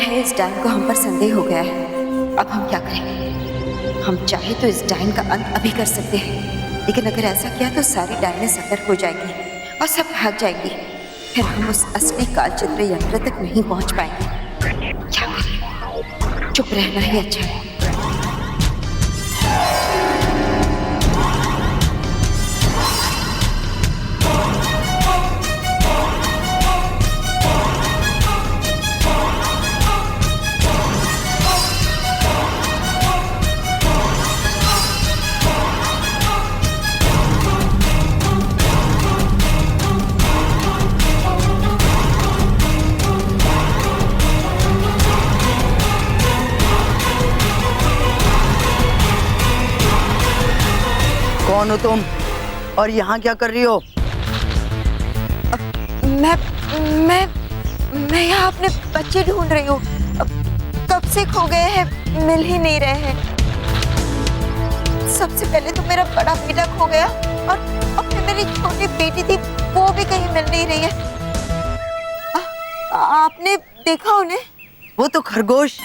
है इस डायन को हम पर संदेह हो गया है। अब हम क्या करें? हम चाहे तो इस डायन का अंत अभी कर सकते हैं, लेकिन अगर ऐसा किया तो सारी डायनें सतर्क हो जाएगी और सब भाग जाएंगी। फिर हम उस असली कालचित्र यंत्र तक नहीं पहुंच पाएंगे। क्या करें? चुप रहना ही अच्छा है। कौन हो तुम और यहाँ क्या कर रही हो? मैं यहाँ अपने बच्चे ढूंढ रही हूँ। कब से खो गए हैं, मिल ही नहीं रहे हैं। सबसे पहले तो मेरा बड़ा बेटा खो गया और फिर मेरी छोटी बेटी थी, वो भी कहीं मिल नहीं रही है। आपने देखा उन्हें? वो तो खरगोश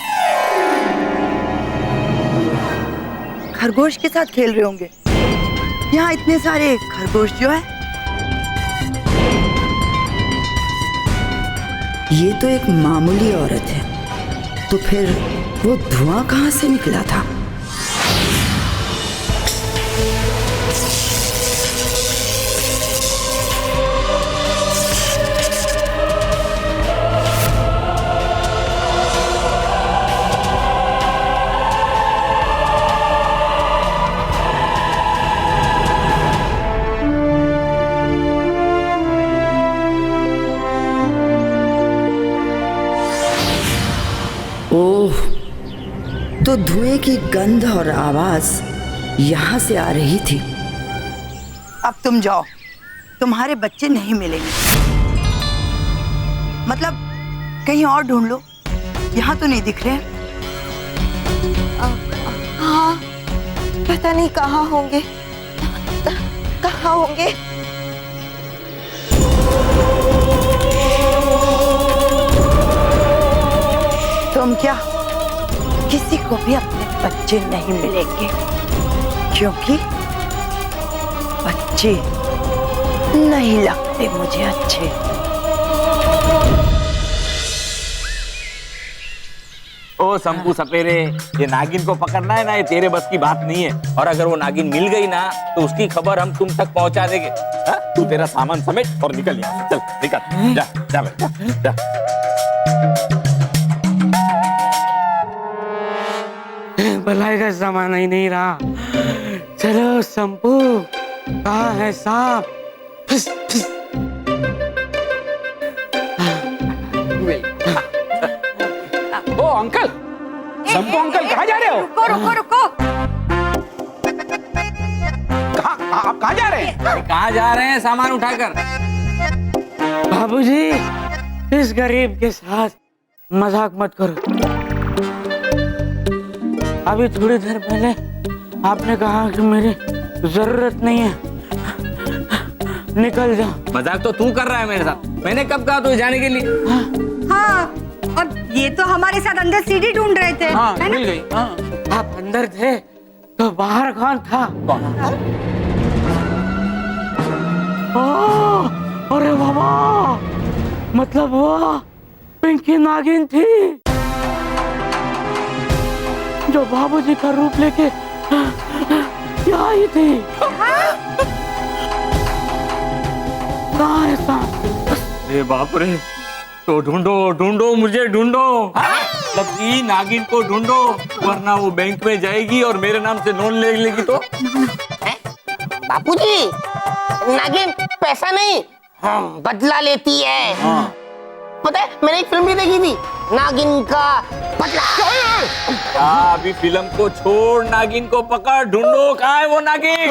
के साथ खेल रहे होंगे। यहाँ इतने सारे खरगोश जो है। ये तो एक मामूली औरत है, तो फिर वो धुआं कहाँ से निकला था? ओह, तो धुएं की गंध और आवाज यहाँ से आ रही थी। अब तुम जाओ, तुम्हारे बच्चे नहीं मिलेंगे। मतलब कहीं और ढूंढ लो, यहाँ तो नहीं दिख रहे। हाँ, पता नहीं कहाँ होंगे, कहाँ होंगे। तुम क्या, किसी को भी अपने बच्चे नहीं मिलेंगे, क्योंकि बच्चे नहीं लगते मुझे अच्छे। ओ संपू सपेरे, ये नागिन को पकड़ना है ना, ये तेरे बस की बात नहीं है। और अगर वो नागिन मिल गई ना तो उसकी खबर हम तुम तक पहुंचा देंगे। हा? तू तेरा सामान समेट और निकल यहाँ से। चल निकल, जा जा बेटा जा। भलाई का जमाना ही नहीं रहा। चलो संपू, कहाँ है सांप? फिस, फिस। ओ अंकल, संपू अंकल कहाँ जा रहे हो? रुको रुको रुको। आप कहाँ जा रहे हैं? कहाँ जा रहे हैं सामान उठाकर? बाबूजी, इस गरीब के साथ मजाक मत करो। अभी थोड़ी देर पहले आपने कहा कि मेरी जरूरत नहीं है, निकल जाओ। मजाक तो तू कर रहा है मेरे साथ। मैंने कब कहा तुझे जाने के लिए? हाँ, और ये तो हमारे साथ अंदर सीढ़ी ढूंढ रहे थे। हाँ, है ना? मिल गई। हाँ। आप अंदर थे तो बाहर कौन था? अरे बाबा, मतलब वो पिंकी नागिन थी जो बाबूजी का रूप लेके यहाँ आई थी। कहाँ है सांप? अरे बाप रे, तो ढूंढो ढूंढो, मुझे ढूंढो। लकी नागिन को ढूंढो, वरना वो बैंक में जाएगी और मेरे नाम से लोन ले लेगी। तो बापूजी, नागिन पैसा नहीं, बदला लेती है। हाँ। पता है, मैंने एक फिल्म भी देखी थी, नागिन का बदला। अभी फिल्म को छोड़, नागिन को पकड़, ढूंढो। कहाँ है वो नागिन?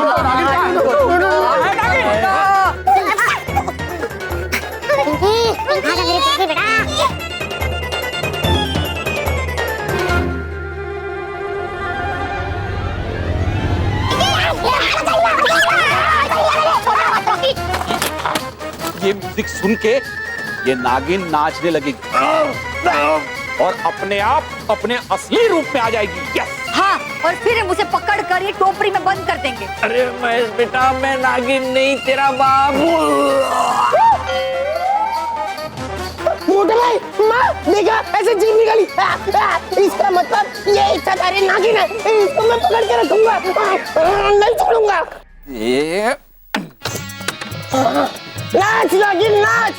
ये म्यूजिक सुन के ये नागिन नाचने लगेगी। और अपने आप अपने असली रूप में आ जाएगी। यस। हाँ, और फिर हम उसे पकड़ कर ये टोकरी में बंद कर देंगे। अरे महेश बेटा, मैं नागिन नहीं, तेरा बाबू। मोटा भाई, माँ देखा ऐसे जीभ निकाली। इसका मतलब ये इच्छाधारी नागिन है। इसको मैं पकड़ के रखूंगा, नहीं छोड़ूंगा। ये नाच नागिन नाच।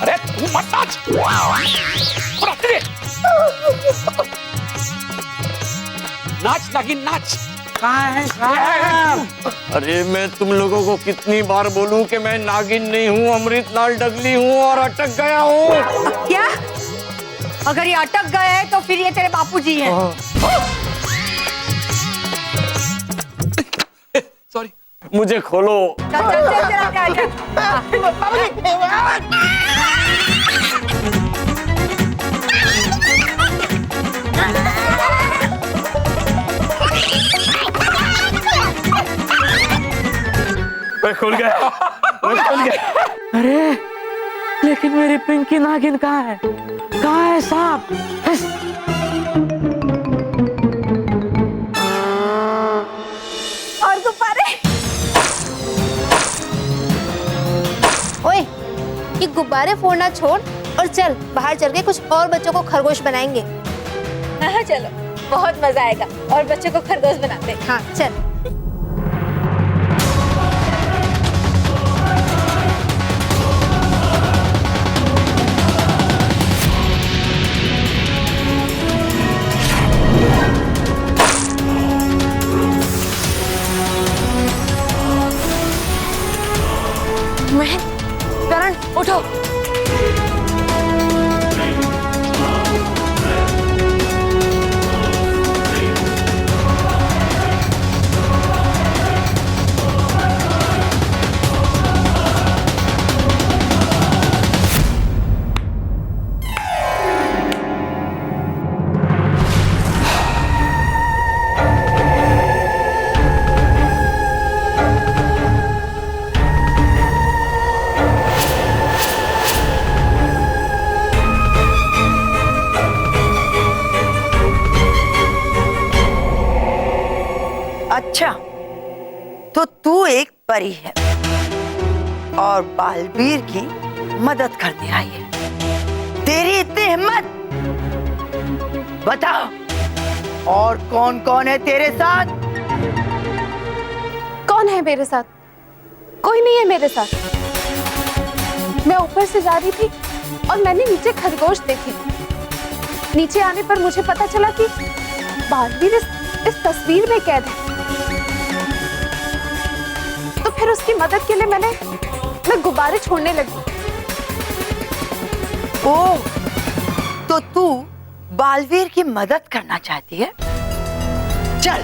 अरे तू मत नाच। नाच नागिन नाच। कहाँ है साहब? अरे मैं तुम लोगों को कितनी बार बोलूं कि मैं नागिन नहीं हूँ, अमृतलाल डगली हूँ और अटक गया हूँ। क्या? अगर ये अटक गए हैं तो फिर ये तेरे बापूजी हैं। सॉरी, मुझे खोलो। चल चल चल चल चल। मैं खुल गया, मैं खुल गया। अरे लेकिन मेरी पिंकी नागिन कहाँ है? कहाँ है सांप? और गुब्बारे? ओए, ये गुब्बारे फोड़ना छोड़ और चल बाहर चल के कुछ और बच्चों को खरगोश बनाएंगे। हाँ चलो, बहुत मजा आएगा और बच्चों को खरगोश बनाते हैं। हाँ चल। करण उठो। अच्छा, तो तू एक परी है और बालवीर की मदद करने आई है। तेरी इतनी हिम्मत? बताओ, और कौन कौन है तेरे साथ? कौन है मेरे साथ? कोई नहीं है मेरे साथ। मैं ऊपर से जा रही थी और मैंने नीचे खरगोश देखी। नीचे आने पर मुझे पता चला कि बालवीर इस तस्वीर में कैद है। तो फिर उसकी मदद के लिए मैं गुब्बारे छोड़ने लगी। ओह, तो तू बालवीर की मदद करना चाहती है? चल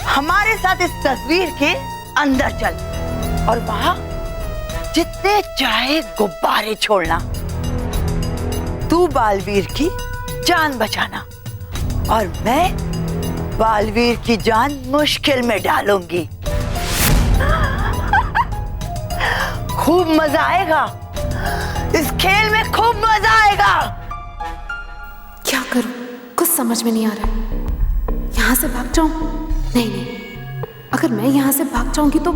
हमारे साथ इस तस्वीर के अंदर चल और वहां जितने चाहे गुब्बारे छोड़ना। तू बालवीर की जान बचाना और मैं बालवीर की जान मुश्किल में डालूंगी। खूब मजा आएगा, इस खेल में खूब मजा आएगा। क्या करूं? कुछ समझ में नहीं आ रहा। यहाँ से भाग जाऊं? नहीं, अगर मैं यहाँ से भाग जाऊंगी तो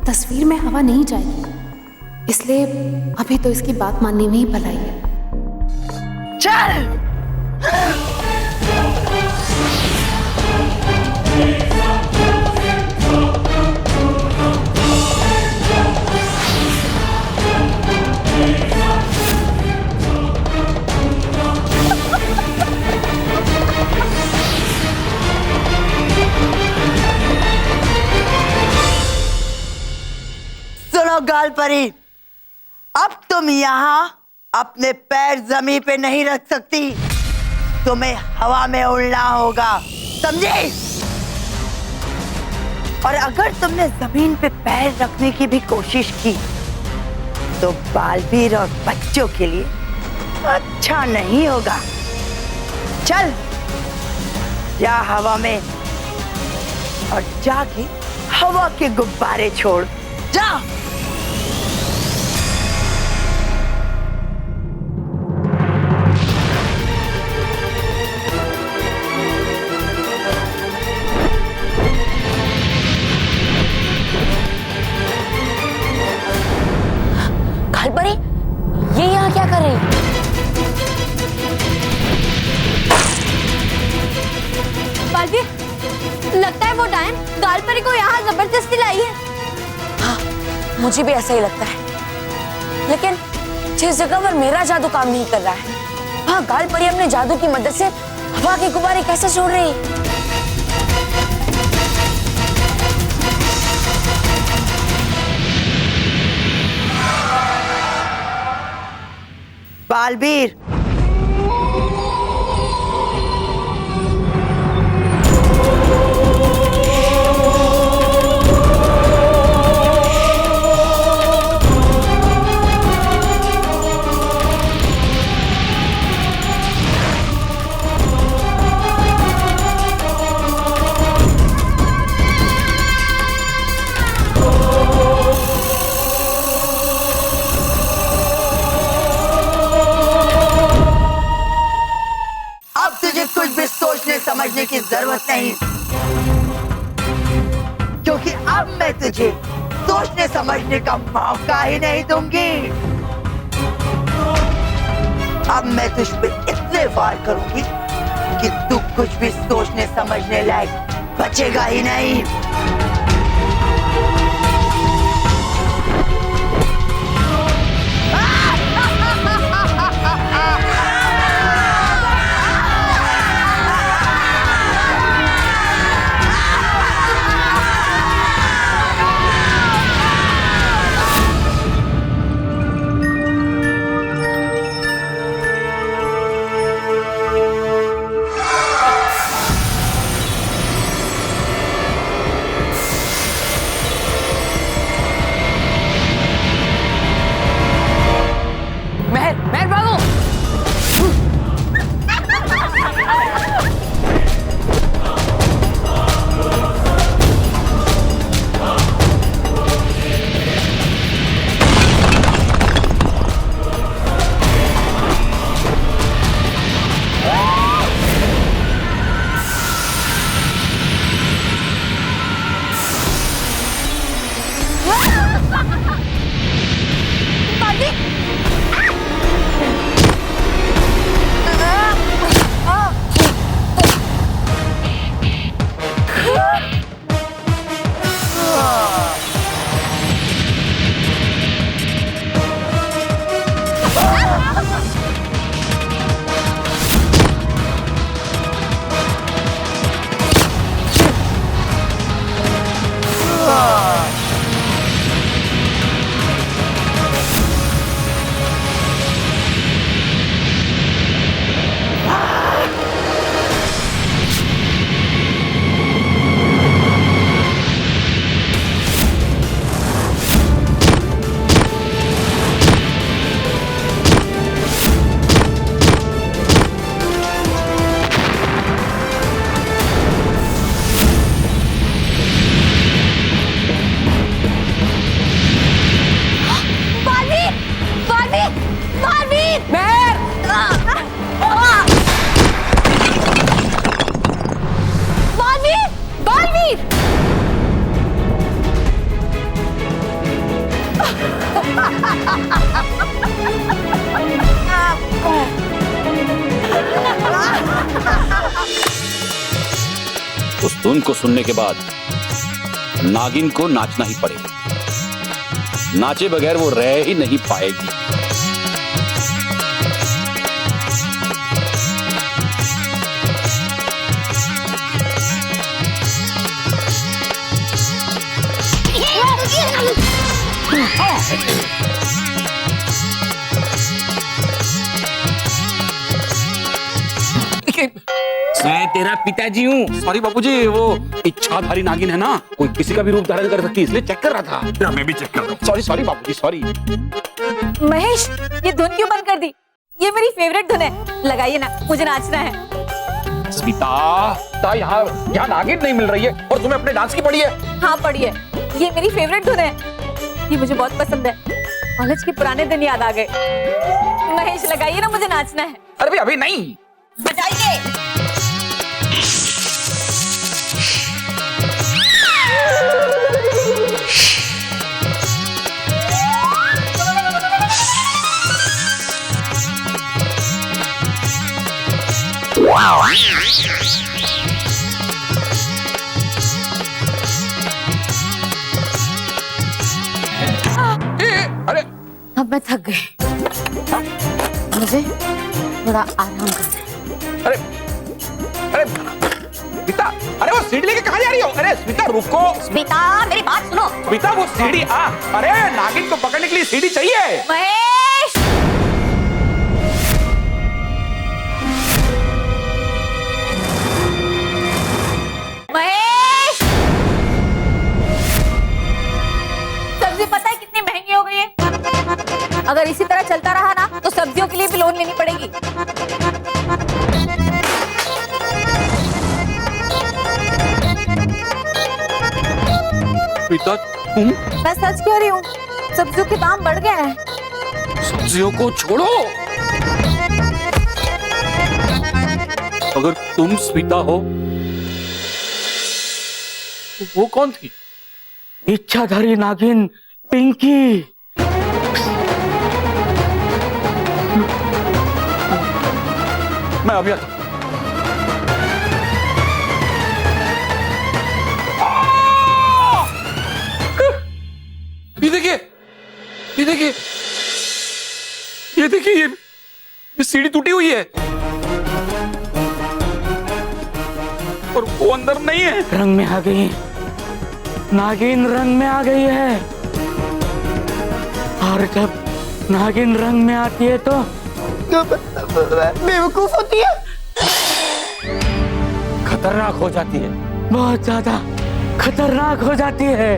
तस्वीर में हवा नहीं जाएगी। इसलिए अभी तो इसकी बात मानने में ही भलाई है। चल सुनो गाल परी, अब तुम यहाँ अपने पैर जमीन पे नहीं रख सकती। तुम्हें हवा में उड़ना होगा, समझे? और अगर तुमने जमीन पे पैर रखने की भी कोशिश की तो बालवीर और बच्चों के लिए अच्छा नहीं होगा। चल जा हवा में और जाके हवा के गुब्बारे छोड़, जा। क्या कर रही है? बालवीर, लगता है वो डायन गालपरी को यहाँ जबरदस्ती लाई है। हाँ, मुझे भी ऐसा ही लगता है। लेकिन जिस जगह पर मेरा जादू काम नहीं कर रहा है, वहाँ गालपरी अपने जादू की मदद से हवा के गुब्बारे कैसे छोड़ रही है? बालवीर, कुछ भी सोचने समझने की जरूरत नहीं, क्योंकि अब मैं तुझे सोचने समझने का मौका ही नहीं दूंगी। अब मैं तुझ पे इतने वार करूंगी कि तू कुछ भी सोचने समझने लायक बचेगा ही नहीं। उस धुन को सुनने के बाद नागिन को नाचना ही पड़ेगा। नाचे बगैर वो रह ही नहीं पाएगी। मैं तेरा पिताजी हूँ। सॉरी बापूजी, वो इच्छाधारी नागिन है ना, कोई किसी का भी रूप धारण कर सकती है, इसलिए चेक कर रहा था। मैं भी चेक कर रहा हूँ। सॉरी सॉरी बापूजी, सॉरी। महेश, ये धुन क्यों बंद कर दी? ये मेरी फेवरेट धुन है, लगाइए ना, मुझे नाचना है। स्मिता, यहाँ नागिन नहीं मिल रही है और तुम्हें अपने डांस की पड़ी है। हाँ पड़ी है, ये मेरी फेवरेट धुन है, ये मुझे बहुत पसंद है। कॉलेज के पुराने दिन याद आ गए। महेश लगाइए ना, मुझे नाचना है। अरे अभी नहीं, बजाइए। अरे अब मैं थक गई, मुझे थोड़ा आराम करना है। अरे अरे स्मिता, अरे वो सीढ़ी लेके कहाँ जा रही हो? अरे स्मिता रुको। स्मिता मेरी बात सुनो। स्मिता वो सीढ़ी अरे नागिन को पकड़ने के लिए सीढ़ी चाहिए। महेश, महेश, सब्जी पता है कितनी महंगी हो गई है? अगर इसी तरह चलता रहा ना तो सब्जियों के लिए भी लोन लेनी पड़ेगी। पिता तुम मैं सच कह रही हूँ, सब्जियों के दाम बढ़ गए हैं। सब्जियों को छोड़ो। अगर तुम स्मिता हो तो वो कौन थी? इच्छाधारी नागिन पिंकी। मैं अभी आता हूं। ये देखिए, ये देखिए, ये देखिए, ये सीढ़ी टूटी हुई है और वो अंदर नहीं है। रंग में आ गई नागिन, रंग में आ गई है। और जब नागिन रंग में आती है तो बेवकूफ होती है, खतरनाक हो जाती है। बहुत ज्यादा खतरनाक हो जाती है।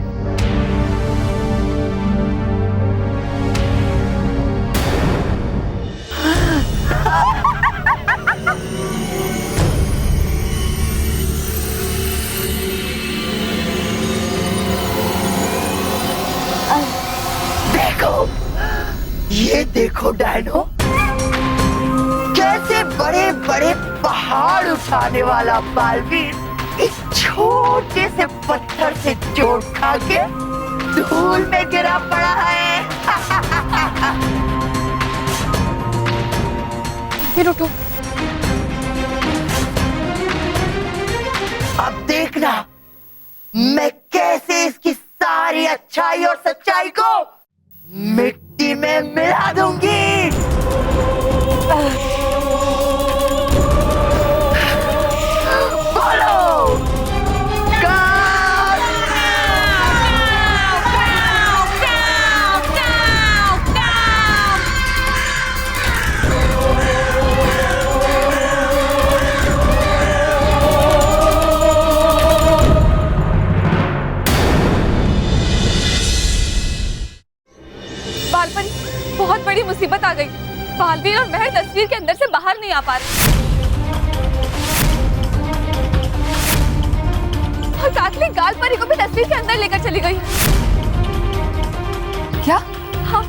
देखो, ये देखो डायनो, कैसे बड़े बड़े पहाड़ उठाने वाला बालवीर इस छोटे से पत्थर से चोट खा के धूल में गिरा पड़ा है। फिर उठो। अब देखना मैं कैसे इसकी सारी अच्छाई और सच्चाई को मिट्टी में मिला दूंगी। बोलो, बालपन, बहुत बड़ी मुसीबत आ गई। बालवीर और महर तस्वीर के अंदर से बाहर नहीं आ पा रहे। और काकली गाल परी को भी तस्वीर के अंदर लेकर चली गई। क्या? हाँ,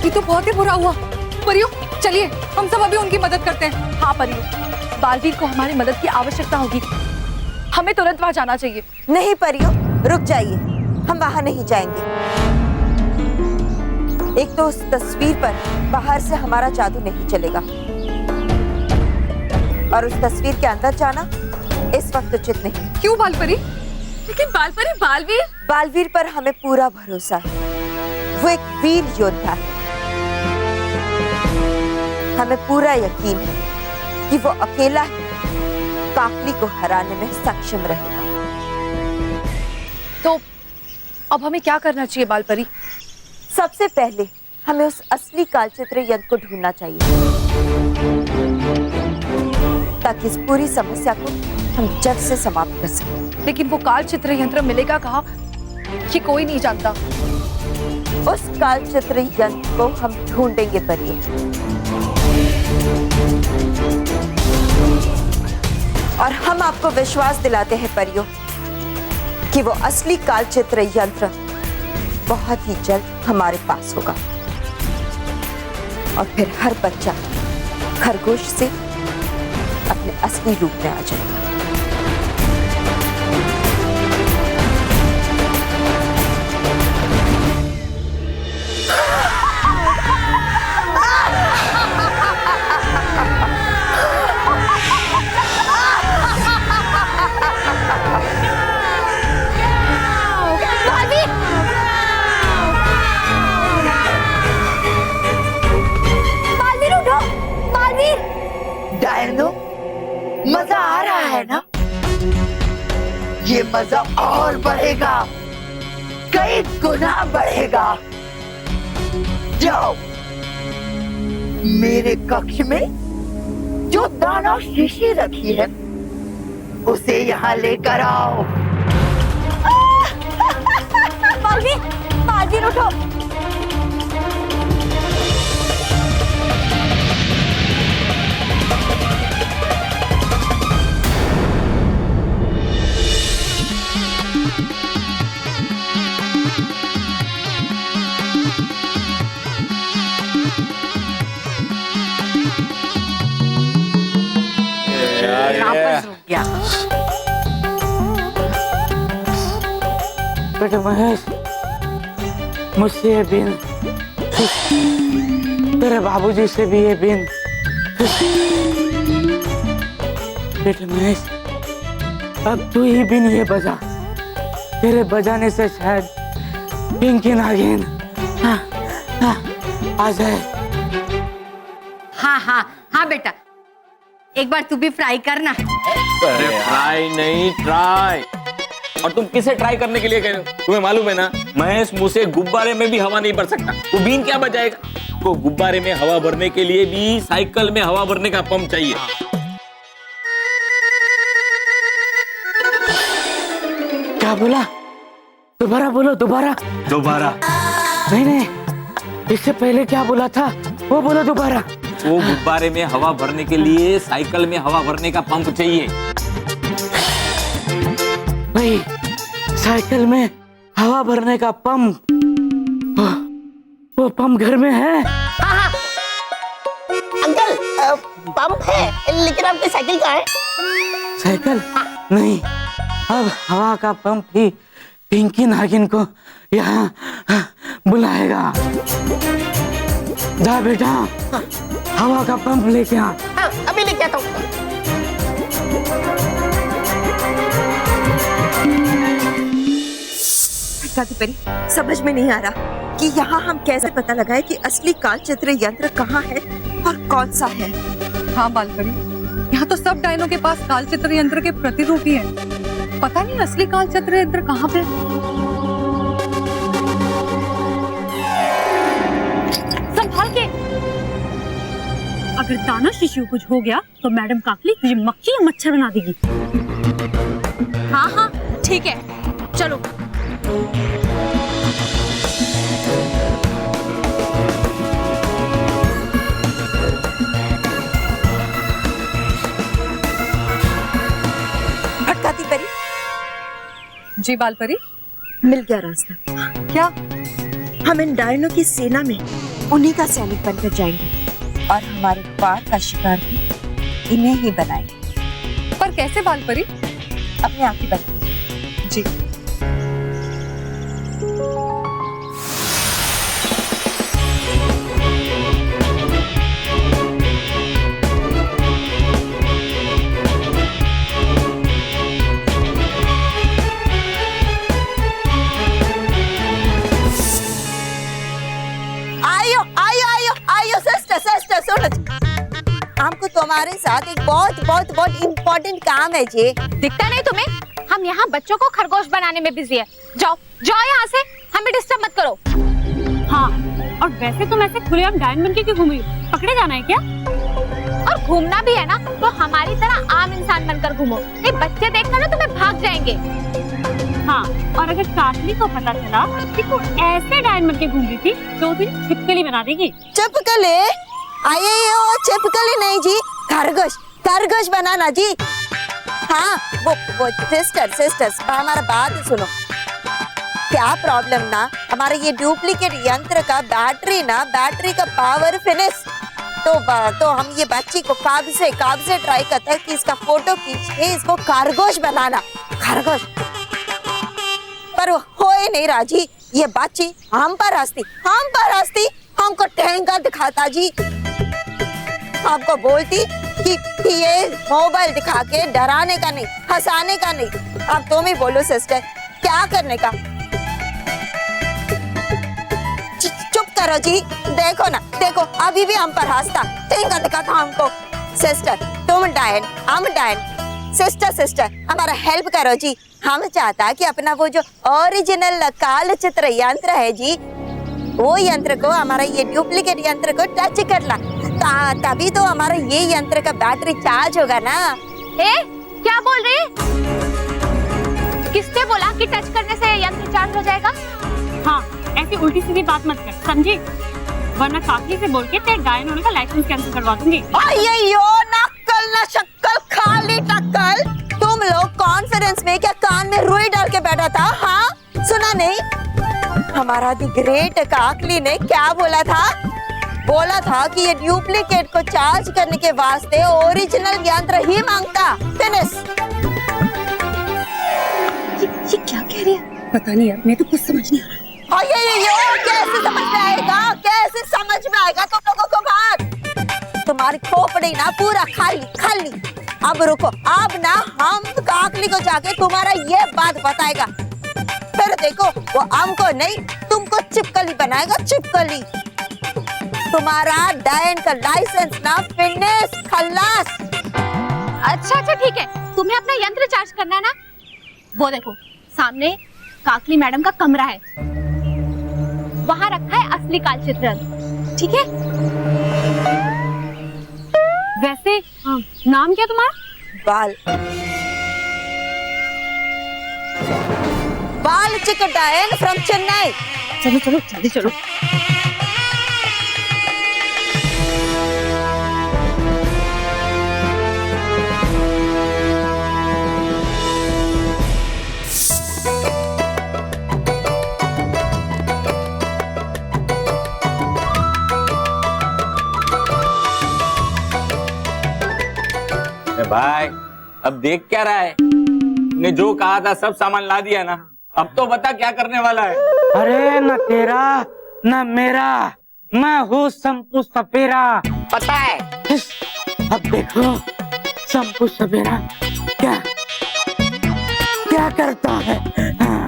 ये तो बहुत ही बुरा हुआ। परियो, चलिए हम सब अभी उनकी मदद करते हैं। हाँ परियो, बालवीर को हमारी मदद की आवश्यकता होगी। हमें तुरंत वहां जाना चाहिए। नहीं परियो, रुक जाइए, हम वहां नहीं जाएंगे। एक तो उस तस्वीर पर बाहर से हमारा जादू नहीं चलेगा, और उस तस्वीर के अंदर जाना इस वक्त उचित नहीं। क्यों बालपरी? लेकिन बालपरी बालवीर? बालवीर पर हमें पूरा भरोसा है। वो एक वीर योद्धा है। हमें पूरा यकीन है कि वो अकेला ही काकली को हराने में सक्षम रहेगा। तो अब हमें क्या करना चाहिए बालपरी? सबसे पहले हमें उस असली कालचित्र यंत्र को ढूंढना चाहिए, ताकि इस पूरी समस्या को हम जड़ से समाप्त कर सकें। लेकिन वो कालचित्र यंत्र मिलेगा कहाँ, ये कोई नहीं जानता। उस कालचित्र यंत्र को हम ढूंढेंगे परियो, और हम आपको विश्वास दिलाते हैं परियो कि वो असली कालचित्र यंत्र बहुत ही जल्द हमारे पास होगा, और फिर हर बच्चा खरगोश से अपने असली रूप में आ जाएगा। ये मजा और बढ़ेगा, कई गुना बढ़ेगा। जाओ मेरे कक्ष में जो दाना शीशी रखी है उसे यहाँ लेकर आओ। बालवीर, बालवीर उठो। वापस रुक गया। बेटे महेश, मुझसे ये बिन, तेरे बाबूजी से भी ये बिन। बेटे महेश, अब तू ही बिन ये बजा। तेरे बजाने से शायद पिंकी नागिन आ जाए। हाँ हाँ हाँ बेटा, एक बार तू भी फ्राई करना। अरे फ्राई नहीं, ट्राई। और तुम किसे ट्राई करने के लिए कह रहे हो? तुम्हें मालूम है ना, महेश मुंह से गुब्बारे में भी हवा नहीं भर सकता। वो बीन क्या बजाएगा? तो गुब्बारे में हवा भरने के लिए भी साइकिल में हवा भरने का पंप चाहिए। क्या बोला? दोबारा बोलो, दोबारा। दोबारा नहीं नहीं, इससे पहले क्या बोला था वो बोलो दोबारा। वो गुब्बारे में हवा भरने के लिए साइकिल में हवा भरने का पंप चाहिए। भाई, साइकिल में हवा भरने का पंप, वो पंप घर में है? हाँ। अंकल, पंप है लेकिन आपकी साइकिल कहाँ है? साइकिल? नहीं, अब हवा का पंप ही पिंकी नागिन को यहाँ बुलाएगा। जा बेटा, हवा का पंप लेके आ। अभी लेके आता हूँ। परी, समझ में नहीं आ रहा कि यहाँ हम कैसे पता लगाए कि असली कालचक्र यंत्र कहाँ है और कौन सा है। हाँ बालपरी, यहाँ तो सब डायनों के पास कालचक्र यंत्र के प्रतिरूप ही है। पता नहीं असली कालचक्र यंत्र कहाँ पे। संभाल के। अगर दाना शिशु कुछ हो गया तो मैडम काकली तुझे मक्खी या मच्छर बना देगी। हाँ हाँ ठीक है, चलो। भटकाती परी। जी बालपरी, मिल गया रास्ता। क्या? हम इन डायनों की सेना में उन्हीं का सैनिक बनकर जाएंगे और हमारे पार का शिकार भी इन्हें ही बनाएंगे। पर कैसे बालपरी? अपने आप ही बनाएंगे। जी। हमको तुम्हारे साथ एक बहुत इम्पोर्टेंट काम है जी। दिखता नहीं तुम्हें? हम यहाँ बच्चों को खरगोश बनाने में बिजी है। जाओ जाओ यहाँ से, हमें डिस्टर्ब मत करो। हाँ, और वैसे तुम ऐसे खुलेआम डायन बन के क्यों घूम रही हो? पकड़े जाना है क्या? और घूमना भी है ना तो हमारी तरह आम इंसान बनकर घूमो। ये बच्चे देखकर ना तुम्हें भाग जाएंगे। हाँ, और अगर काकली को पता चला कि तू ऐसे डायन बन के घूम रही थी तो तुझे छिपकली बना देगी। छिपकली? आये हो, छिपकली नहीं जी, खरगोश बनाना जी। हाँ, वो सिस्टर्स हमारा बात सुनो। क्या प्रॉब्लम ना, हमारे ये डुप्लीकेट यंत्र का बैटरी का पावर फिनिश। तो हम ये बच्ची को कब से ट्राई करते हैं कि इसका फोटो खींच के इसको खरगोश बनाना। खरगोश, पर वो हो ही नहीं रहा जी। ये बच्ची हम पर हंसती हमको ठेंगा दिखाता जी। आपको बोलती कि ये मोबाइल दिखा के डराने का नहीं, हंसाने का नहीं। अब तुम ही बोलो सिस्टर, क्या करने का? चुप करो जी। देखो अभी भी हम पर हंसता, ठेंगा दिखाता हमको। सिस्टर, तुम डायन, हम डायन, सिस्टर सिस्टर हमारा हेल्प करो जी। हम चाहता कि अपना वो जो ओरिजिनल काल चित्र यंत्र है जी, वो यंत्र को हमारा ये डुप्लीकेट यंत्र को टच कर ला, तभी तो हमारा ये यंत्र का बैटरी चार्ज होगा ना। क्या बोल रही है? किसने बोला कि टच करने से यंत्र चार्ज हो जाएगा? हाँ, ऐसी उल्टी सीधी बात मत कर, समझी? वरना काकी से बोल के तेरे गायन होने का लाइसेंस कैंसिल करवा दूंगी। अय्यो, नक्कल ना शक्कल, खाली टक्कल। तुम लोग कॉन्फ्रेंस में क्या कान में रुई डाल के बैठा था? हाँ, सुना नहीं? हमारा दी ग्रेट काकली ने क्या बोला था? बोला था कि ये डुप्लीकेट को चार्ज करने के वास्ते ओरिजिनल यंत्र ही मांगता। फिनिश। ये क्या कह रही है? पता नहीं यार, मैं तो कुछ समझ नहीं आ रहा। कैसे समझ में आएगा? कैसे समझ में आएगा तुम लोगों को बात? तुम्हारी खोपड़ी ना पूरा खाली खाली। अब रुको, अब ना हम काकली को जाके तुम्हारा ये बात बताएगा। फिर देखो, वो हमको नहीं तुमको चिपकली बनाएगा, चिपकली। तुम्हारा डायन का लाइसेंस ना फिनिश, खल्लास। अच्छा ठीक है, तुम्हें अपना यंत्र चार्ज करना है ना? वो देखो सामने काकली मैडम का कमरा है, वहां रखा है असली कालचित्र यंत्र, ठीक है? वैसे नाम क्या तुम्हारा? बाल चिकन डायन फ्रॉम चेन्नई। चलो चलो जल्दी चलो। भाई अब देख क्या रहा है? ने जो कहा था सब सामान ला दिया ना, अब तो बता क्या करने वाला है? अरे न तेरा न मेरा, मैं हूँ संपू सपेरा। पता है। अब देखो संपू सपेरा क्या क्या करता है। हाँ।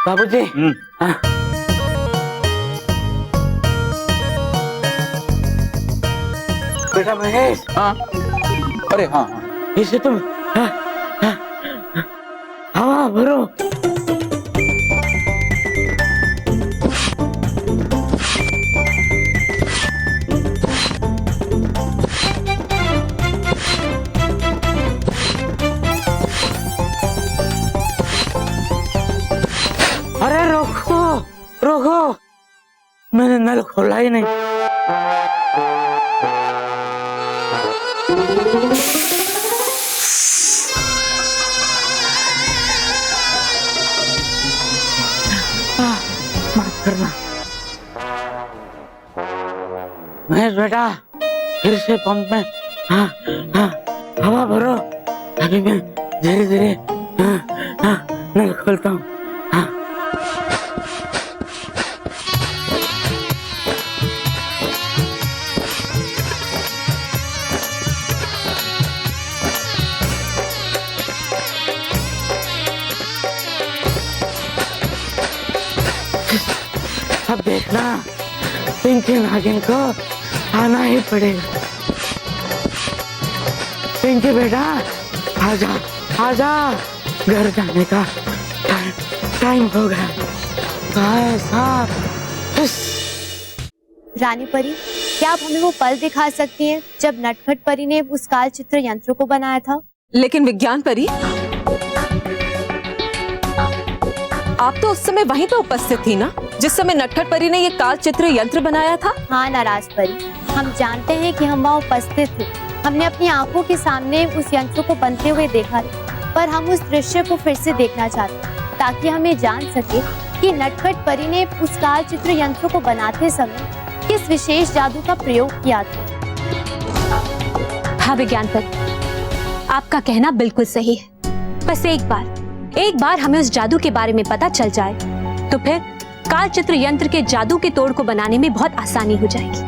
बाबूजी, हाँ। बेटा महेश। हाँ। अरे हाँ, इसे तुम हवा भरो। अरे रोको रोको, मैंने नल खोला ही नहीं। माफ करना महेश बेटा, फिर से पंप में हवा भरो। अभी मैं धीरे धीरे नल खोलता हूँ। अब देखना, पिंकी नागिन को आना ही पड़ेगा। पिंकी बेटा आजा आजा, घर जाने का टाइम हो गया। रानी परी, क्या आप हमें वो पल दिखा सकती हैं जब नटखट परी ने उस काल चित्र यंत्र को बनाया था? लेकिन विज्ञान परी, आप तो उस समय वहीं पे उपस्थित थी ना, जिस समय नटखट परी ने ये काल चित्र यंत्र बनाया था? हाँ नाराज परी, हम जानते हैं कि हम वहाँ उपस्थित थे। हमने अपनी आंखों के सामने उस यंत्र को बनते हुए देखा, पर हम उस दृश्य को फिर से देखना चाहते ताकि हमें जान सके कि नटखट परी ने उस काल चित्र यंत्र को बनाते समय किस विशेष जादू का प्रयोग किया था। हाँ विज्ञान परी, आपका कहना बिल्कुल सही है। बस एक बार हमें उस जादू के बारे में पता चल जाए तो फिर काल चित्र यंत्र के जादू के तोड़ को बनाने में बहुत आसानी हो जाएगी।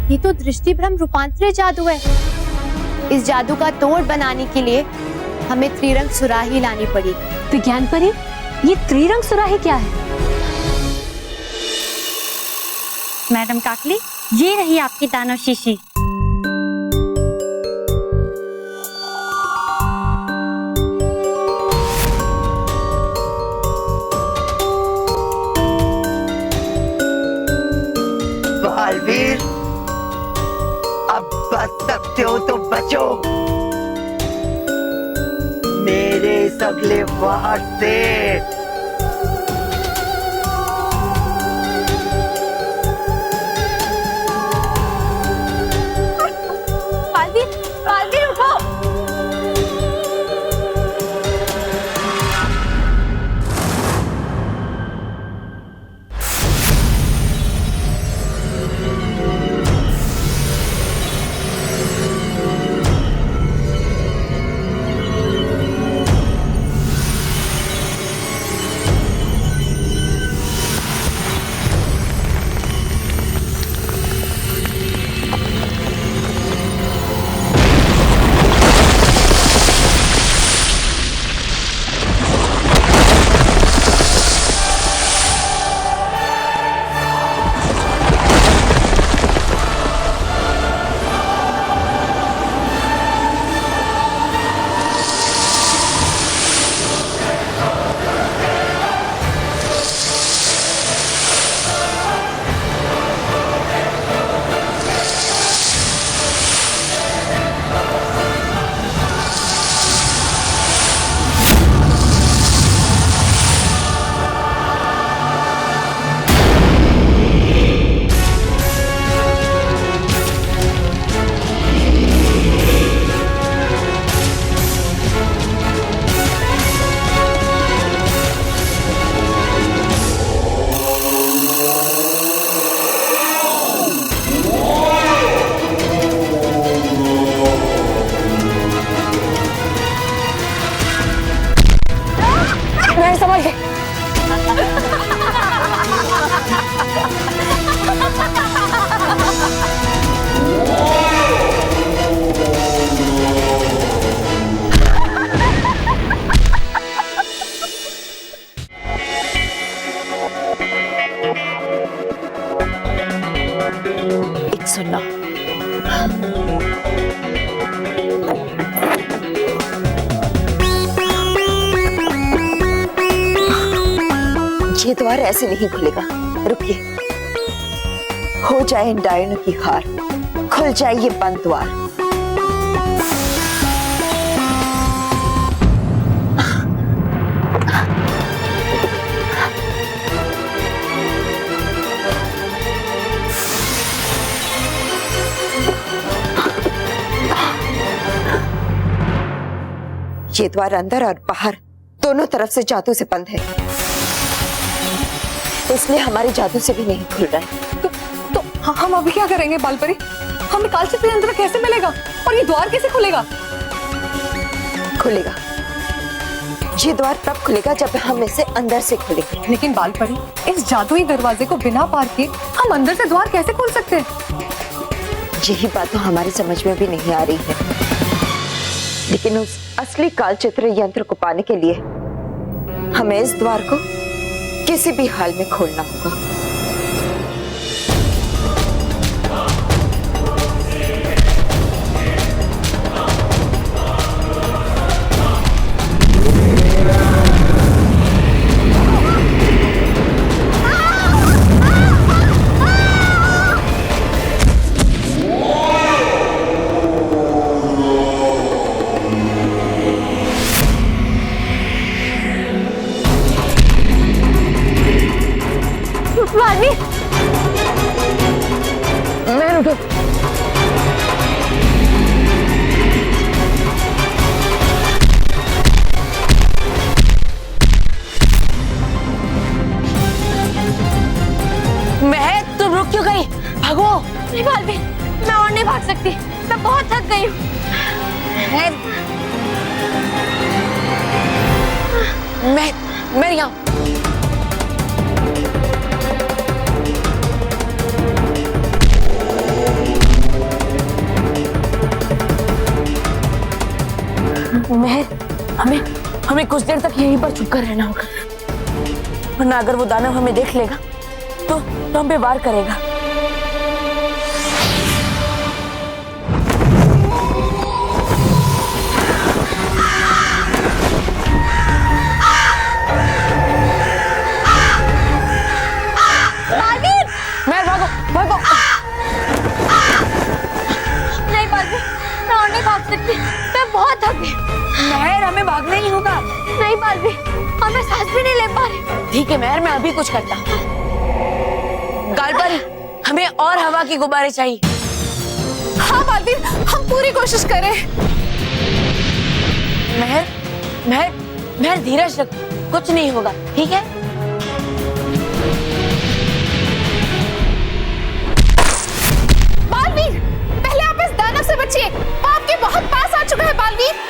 ये तो दृष्टि भ्रम रूपांतरित जादू है। इस जादू का तोड़ बनाने के लिए हमें त्रिरंग सुराही लानी पड़ेगी। विज्ञान परी, ये त्रिरंग सुराही क्या है? मैडम काकली, ये रही आपकी दानव शीशी। बालवीर, अब बच सकते हो तो बचो मेरे इस अगले वार से। बालवीर, बालवीर उठो। मैं समझ गई। एक सुन लो, ये द्वार ऐसे नहीं खुलेगा। रुकिए, हो जाए इन डायनों की हार, खुल जाए ये बंद द्वार। ये द्वार अंदर और बाहर दोनों तरफ से जादू से बंद है, इसलिए हमारे जादू से भी नहीं खुल रहा है। तो हम अभी क्या करेंगे बालपरी? हमें काल चित्र यंत्र कैसे मिलेगा और ये द्वार कैसे खुलेगा? खुलेगा, ये द्वार तब खुलेगा जब हम इसे अंदर से खोलेंगे। लेकिन बालपरी, इस जादुई दरवाजे को बिना पार किए हम अंदर से द्वार कैसे खोल सकते हैं? यही बात तो हमारी समझ में भी नहीं आ रही है, लेकिन उस असली काल चित्र यंत्र को पाने के लिए हमें इस द्वार को किसी भी हाल में खोलना होगा। बालवीर, मैं उठो। महक, तुम रुक क्यों गई? भागो। नहीं बालवीर, मैं और नहीं भाग सकती, मैं बहुत थक गई हूँ। मैं यहाँ। हमें कुछ देर तक यहीं पर छुप कर रहना होगा, वरना अगर वो दानव हमें देख लेगा तो हम पे वार करेगा। मैं भागो भागो। नहीं बालवीर, मैं और नहीं भाग सकती, मैं बहुत थक गई। महर, हमें भागना ही होगा। नहीं बालवीर, हमें सांस भी नहीं ले पा रही। ठीक है महर, मैं अभी कुछ करता हूँ। गालपरी, हमें और हवा की गुब्बारे चाहिए। हाँ बालवीर, हम पूरी कोशिश करें। महर महर महर, धीरज रख, कुछ नहीं होगा, ठीक है? बालवीर, पहले आप इस दानव से बचिए, वो आपके बहुत पास आ चुका है बालवीर।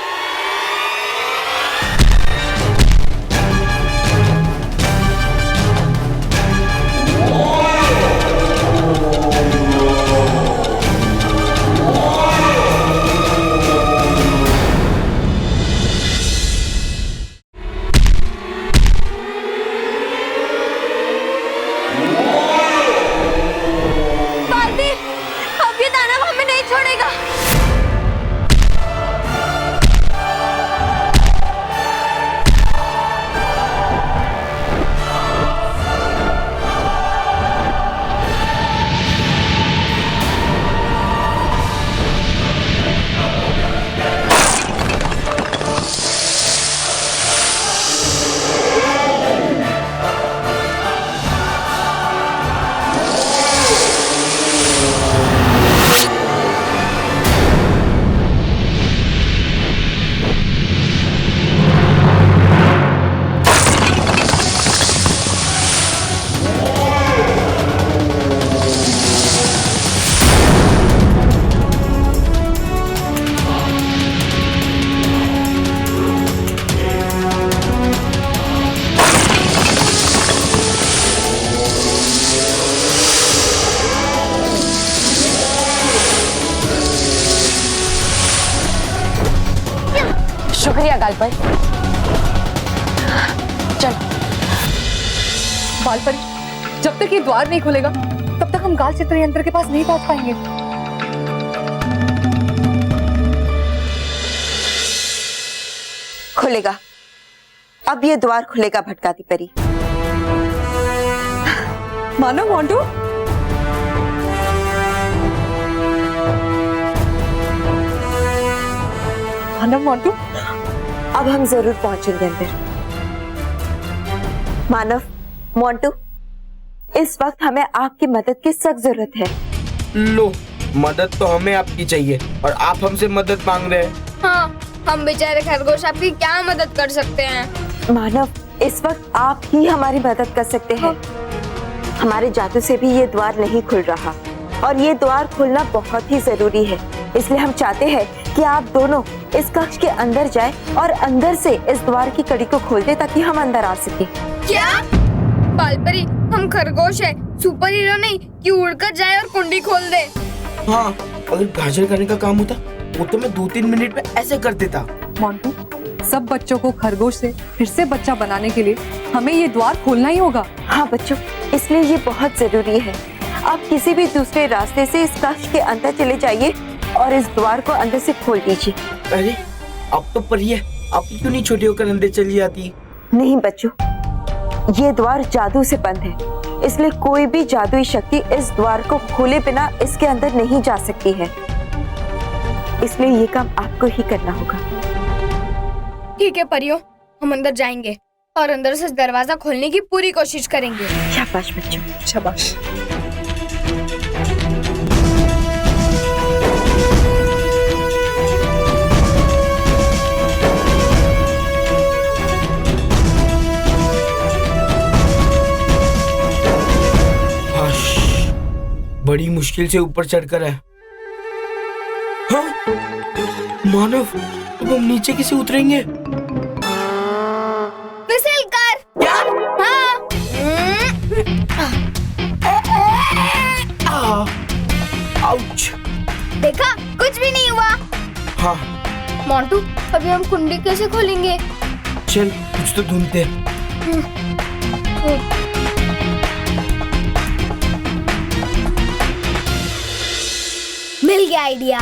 शुक्रिया गालपरी। चल बालपरी, जब तक ये द्वार नहीं खुलेगा तब तक हम गाल चित्र यंत्र के पास नहीं पहुंच पाएंगे। खुलेगा, अब ये द्वार खुलेगा भटकाती परी। मानो मोंटू, मानव मोंटू, अब हम जरूर पहुंचेंगे अंदर। मानव मोंटू, इस वक्त हमें आपकी मदद की सख्त जरूरत है। लो, मदद तो हमें आपकी चाहिए और आप हमसे मदद मांग रहे हैं। हाँ, हम बेचारे खरगोश आपकी क्या मदद कर सकते हैं? मानव, इस वक्त आप ही हमारी मदद कर सकते हैं। हमारे जादू से भी ये द्वार नहीं खुल रहा और ये द्वार खुलना बहुत ही जरूरी है। इसलिए हम चाहते हैं कि आप दोनों इस कक्ष के अंदर जाएं और अंदर से इस द्वार की कड़ी को खोल दें ताकि हम अंदर आ सके। क्या? बालपरी, हम खरगोश है, सुपर हीरो नहीं कि उड़कर जाए और कुंडी खोल दे। हाँ, अगर गाजर करने का काम होता वो तो मैं 2-3 मिनट में ऐसे कर देता। मोंटू, सब बच्चों को खरगोश से फिर से बच्चा बनाने के लिए हमें ये द्वार खोलना ही होगा। हाँ बच्चों, इसलिए ये बहुत जरूरी है। आप किसी भी दूसरे रास्ते से इस कक्ष के अंदर चले जाइए और इस द्वार को अंदर से खोल दीजिए। अरे, अब तो परी है, आप क्यों नहीं छोटी होकर अंदर चली जाती? नहीं बच्चों, ये द्वार जादू से बंद है, इसलिए कोई भी जादुई शक्ति इस द्वार को खोले बिना इसके अंदर नहीं जा सकती है। इसलिए ये काम आपको ही करना होगा। ठीक है परियों, हम अंदर जाएंगे और अंदर से दरवाजा खोलने की पूरी कोशिश करेंगे। शाबाश बच्चों, शाबाश। बड़ी मुश्किल से ऊपर चढ़कर है। हाँ? मानव, अब हम नीचे कैसे उतरेंगे? फिसल कर। क्या? हाँ। आउच। देखा, कुछ भी नहीं हुआ। हाँ। मोंटू, अभी हम कुंडी कैसे खोलेंगे? चल, कुछ तो ढूंढते। मिल गया आइडिया।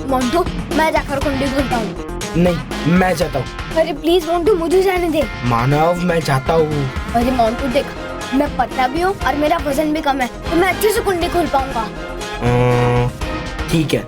मोंटू, मैं जाकर कुंडी खोलता हूँ। नहीं, मैं जाता हूँ। अरे प्लीज मोंटू, मुझे जाने दे। मानव, मैं जाता हूँ। अरे मोंटू देख, मैं पतला भी हूँ और मेरा वजन भी कम है, तो मैं अच्छे से कुंडी खोल पाऊंगा। ठीक है।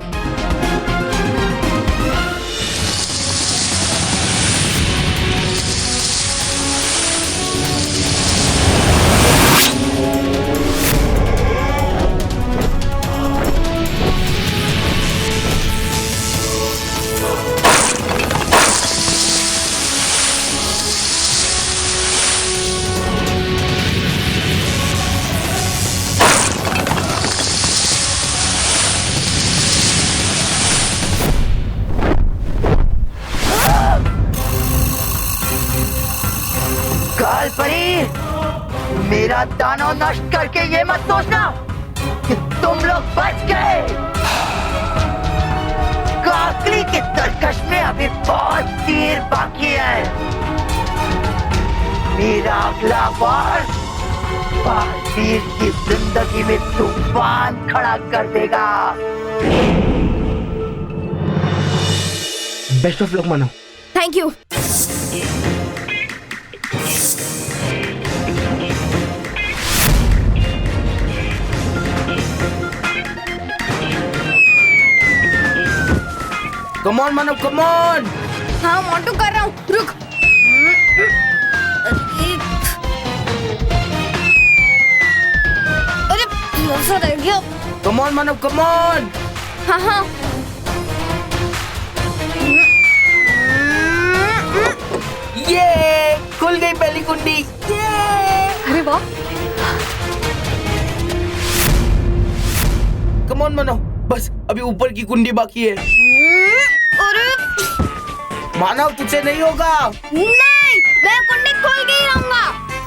परी, मेरा दानव नष्ट करके ये मत सोचना कि तुम लोग बच गए। काकली की तरकश में अभी बहुत तीर बाकी है। मेरा अगला वार बालवीर की जिंदगी में तूफान खड़ा कर देगा। Best of luck Manav. Thank you. Come on Manav, come on. हाँ मोंटू, कर रहा हूँ, रुक। अरे थोड़ा रह गया। Come on Manav, come on. हाँ हाँ। ये खुल गई पहली कुंडी। अरे वाह। कम ऑन मानव, बस अभी ऊपर की कुंडी बाकी है। मानव, तुझसे नहीं होगा। नहीं, मैं कुंडी खोल के ही रहूंगा।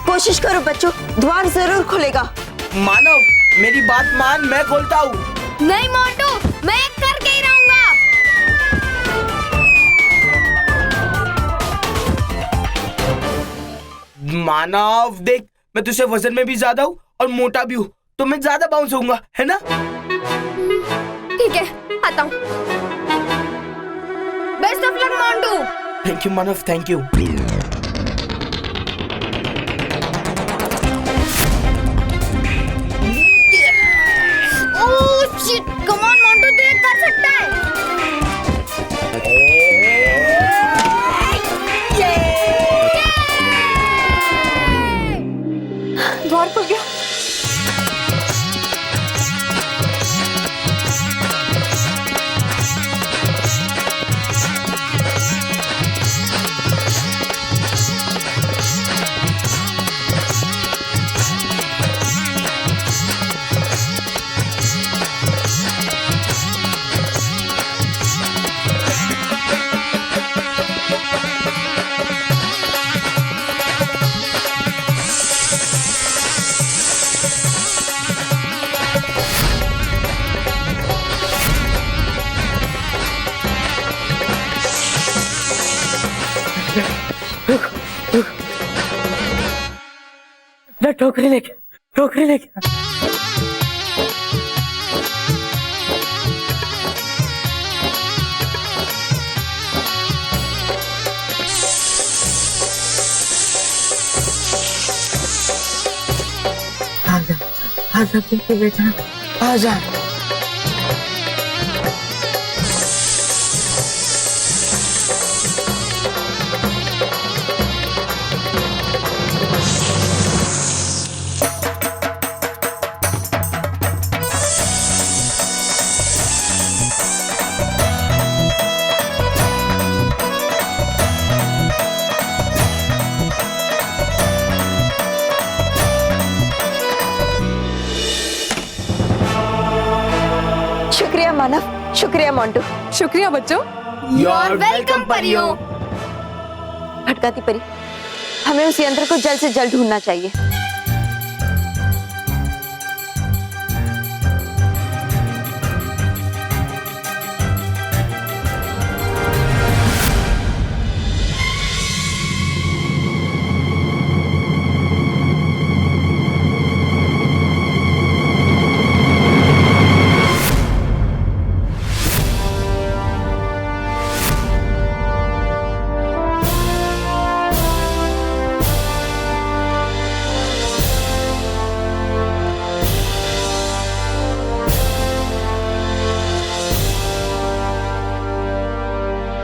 कोशिश करो बच्चों, द्वार जरूर खुलेगा। मानव, मेरी बात मान, मैं खोलता हूँ। नहीं मोंटू, मैं करके ही रहूंगा। मानव देख, मैं तुझसे वजन में भी ज्यादा हूँ और मोटा भी हूँ, तो मैं ज्यादा बाउंस होऊंगा, है ना? ठीक है, आता हूँ। Best of luck Montu. Thank you Manav, thank you. Oh shit, come on Montu, तू ये कर सकता है। द्वार खुल गया। टोकरी लेके, टोकरी लेके। आजा, आजा पिंकी बेटा, आजा। मानव, शुक्रिया मोंटू। शुक्रिया बच्चों। You're welcome, परियों। भटकाती परी, हमें उस यंत्र को जल्द से जल्द ढूंढना चाहिए।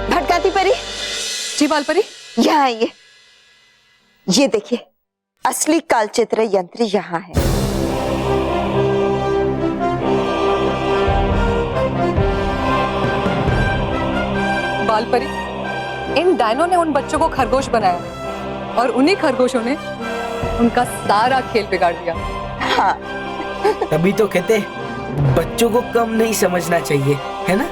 भटकाती परी, जी बालपरी, यहाँ आइए। ये देखिए, असली कालचित्र यंत्र यहाँ है। बालपरी, इन डायनों ने उन बच्चों को खरगोश बनाया और उन्हीं खरगोशों ने उनका सारा खेल बिगाड़ दिया। हाँ। तभी तो कहते बच्चों को कम नहीं समझना चाहिए, है ना?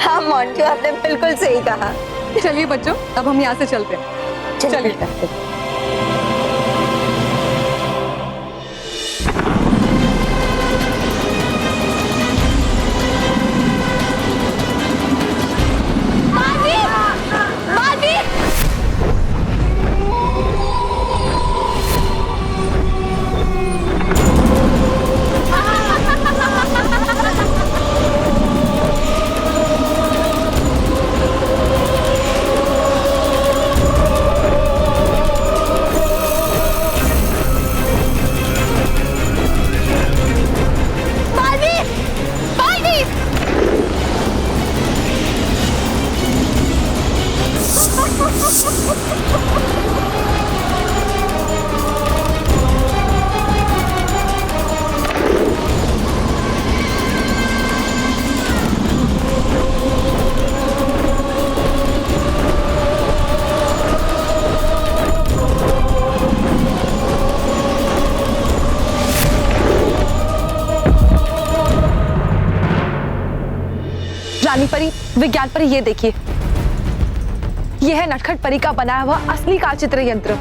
हाँ मोंटू, आपने बिल्कुल सही कहा। चलिए बच्चों, अब हम यहाँ से चलते हैं। चलिए। रानी परी, विज्ञान परी, ये देखिए, यह है नटखट परी का बनाया हुआ असली कालचित्र यंत्र।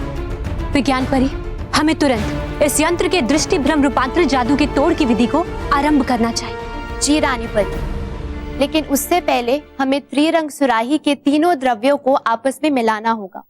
विज्ञान परी, हमें तुरंत इस यंत्र के दृष्टि भ्रम रूपांतर जादू के तोड़ की विधि को आरंभ करना चाहिए। जी रानी परी, लेकिन उससे पहले हमें त्रिरंग सुराही के तीनों द्रव्यों को आपस में मिलाना होगा।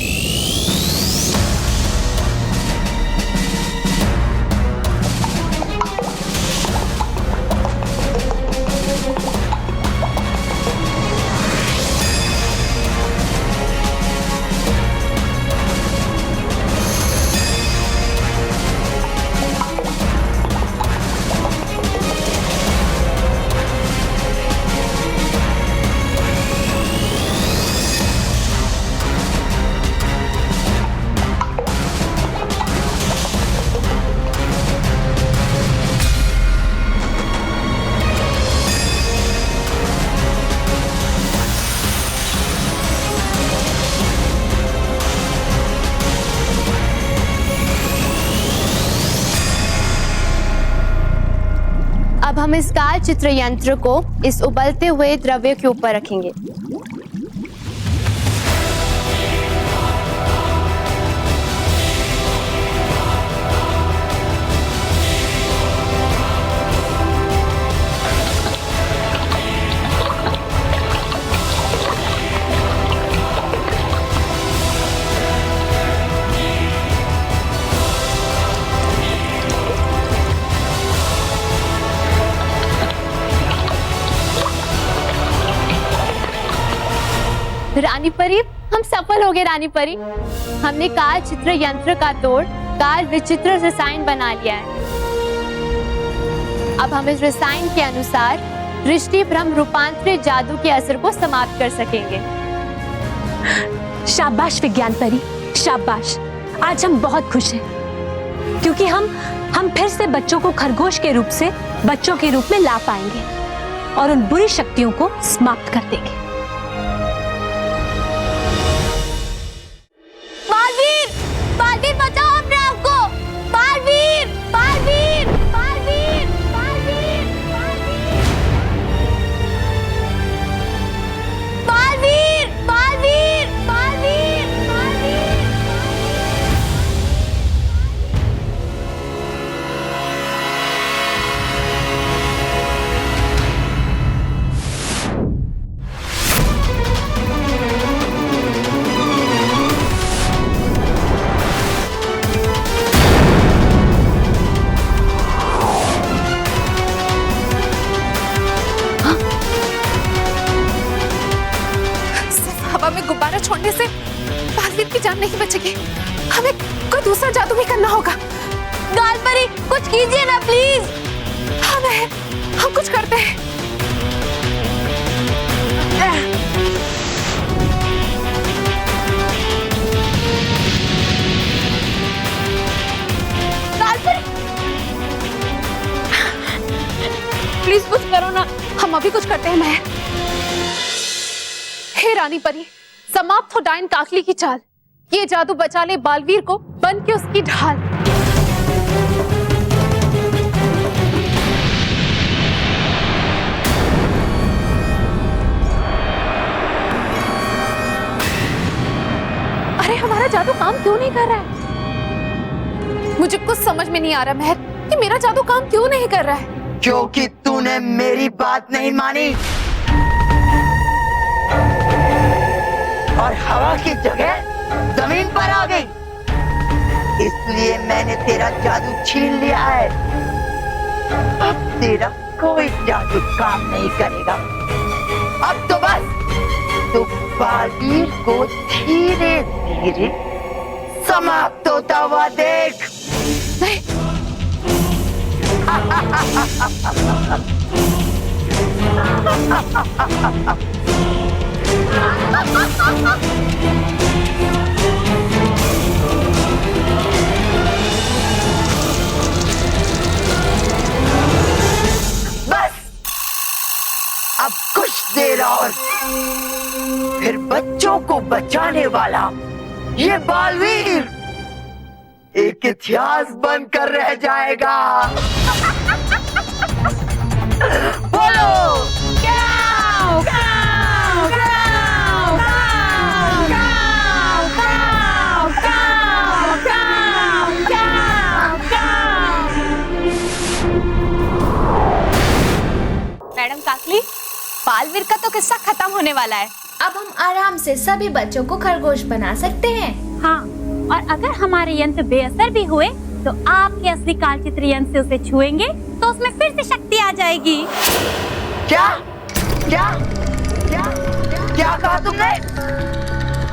अब हम इस कालचित्र यंत्र को इस उबलते हुए द्रव्य के ऊपर रखेंगे। रानी परी, हम सफल हो गए रानी परी। हमने काल चित्र यंत्र का तोड़ काल विचित्र रसायन बना लिया है। अब हम इस रसायन के अनुसार दृष्टि भ्रम रूपांतरित जादू के असर को समाप्त कर सकेंगे। शाबाश विज्ञान परी, शाबाश। आज हम बहुत खुश हैं क्योंकि हम फिर से बच्चों को खरगोश के रूप से बच्चों के रूप में ला पाएंगे और उन बुरी शक्तियों को समाप्त कर देंगे। बालवीर, बचाओ अपने आप को। बालवीर, बालवीर, बालवीर, बालवीर, बालवीर। नहीं बचेगी। हमें कोई दूसरा जादू भी करना होगा। गाल परी कुछ कीजिए ना प्लीज। हाँ मैं, हम कुछ करते हैं। प्लीज कुछ करो ना। हम अभी कुछ करते हैं महर। हे रानी परी, समाप्त हो डायन काकली की चाल। ये जादू बचा ले बालवीर को, बन के उसकी ढाल। अरे हमारा जादू काम क्यों नहीं कर रहा है? मुझे कुछ समझ में नहीं आ रहा महर कि मेरा जादू काम क्यों नहीं कर रहा है। क्योंकि तूने मेरी बात नहीं मानी और हवा की जगह जमीन पर आ गई, इसलिए मैंने तेरा जादू छीन लिया है। अब तेरा कोई जादू काम नहीं करेगा। अब तो बस तू बालवीर को धीरे धीरे समाप्त होता हुआ देख। नहीं। बस अब कुछ देर और, फिर बच्चों को बचाने वाला ये बालवीर एक इतिहास बनकर रह जाएगा। बोलो गाओ, गाओ, गाओ, गाओ, गाओ, गाओ, गाओ, गाओ, गाओ, गाओ। मैडम काकली, बालवीर का तो किस्सा खत्म होने वाला है। अब हम आराम से सभी बच्चों को खरगोश बना सकते हैं। हाँ, और अगर हमारे यंत्र बेअसर भी हुए तो आपके असली कालचित्र यंत्र से उसे छुएंगे तो उसमें फिर से शक्ति आ जाएगी। क्या क्या क्या क्या कहा तुमने?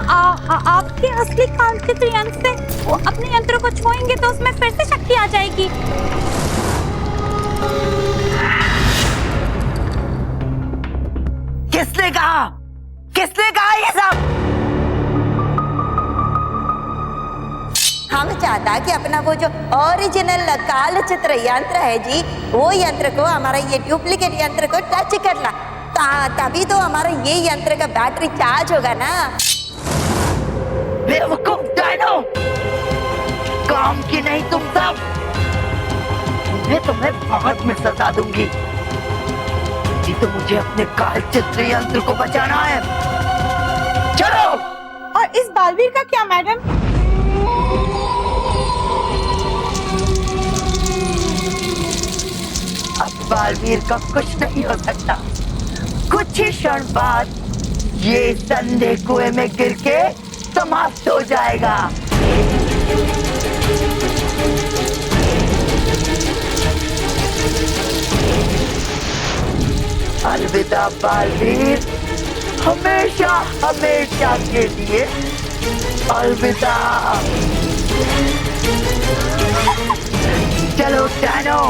आपके असली कालचित्र यंत्र से वो अपने यंत्र को छुएंगे तो उसमें फिर से शक्ति आ जाएगी। किसने कहा? किसने कहा ये सब? हम चाहता कि अपना वो जो ओरिजिनल कालचित्र यंत्र है जी, वो यंत्र को हमारा ये डुप्लीकेट यंत्र को टच करना, तभी तो हमारा ये यंत्र का बैटरी चार्ज होगा ना। बेवकूफ डायनो, काम की नहीं तुम सब। मैं तुम्हें बहुत में सजा दूंगी। ये तो मुझे अपने कालचित्र यंत्र को बचाना है। चलो। और इस बालवीर का क्या मैडम? अब बालवीर का कुछ नहीं हो सकता। कुछ ही क्षण बाद ये संदेह कुएं में गिर के समाप्त हो जाएगा। अलविदा बालवीर, हमेशा हमेशा के लिए अलविदा। चलो डायनो।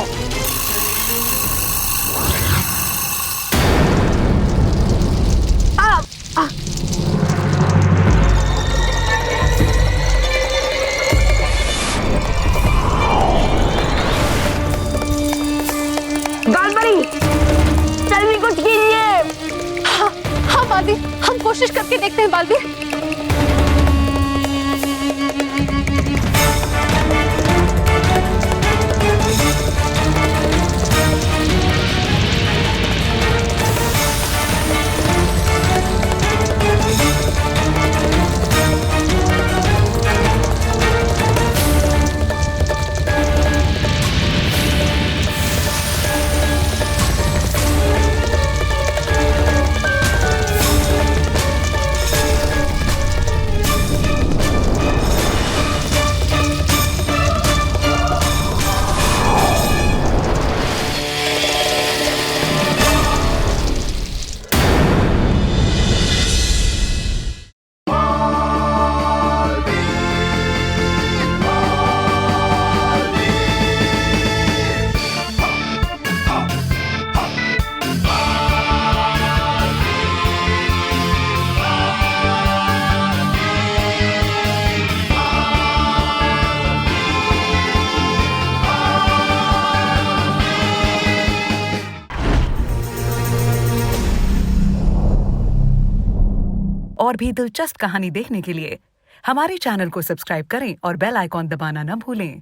जल्दी कुछ कीजिए। हाँ बालवीर, हम कोशिश करके देखते हैं बालवीर। और भी दिलचस्प कहानी देखने के लिए हमारे चैनल को सब्सक्राइब करें और बेल आइकॉन दबाना न भूलें।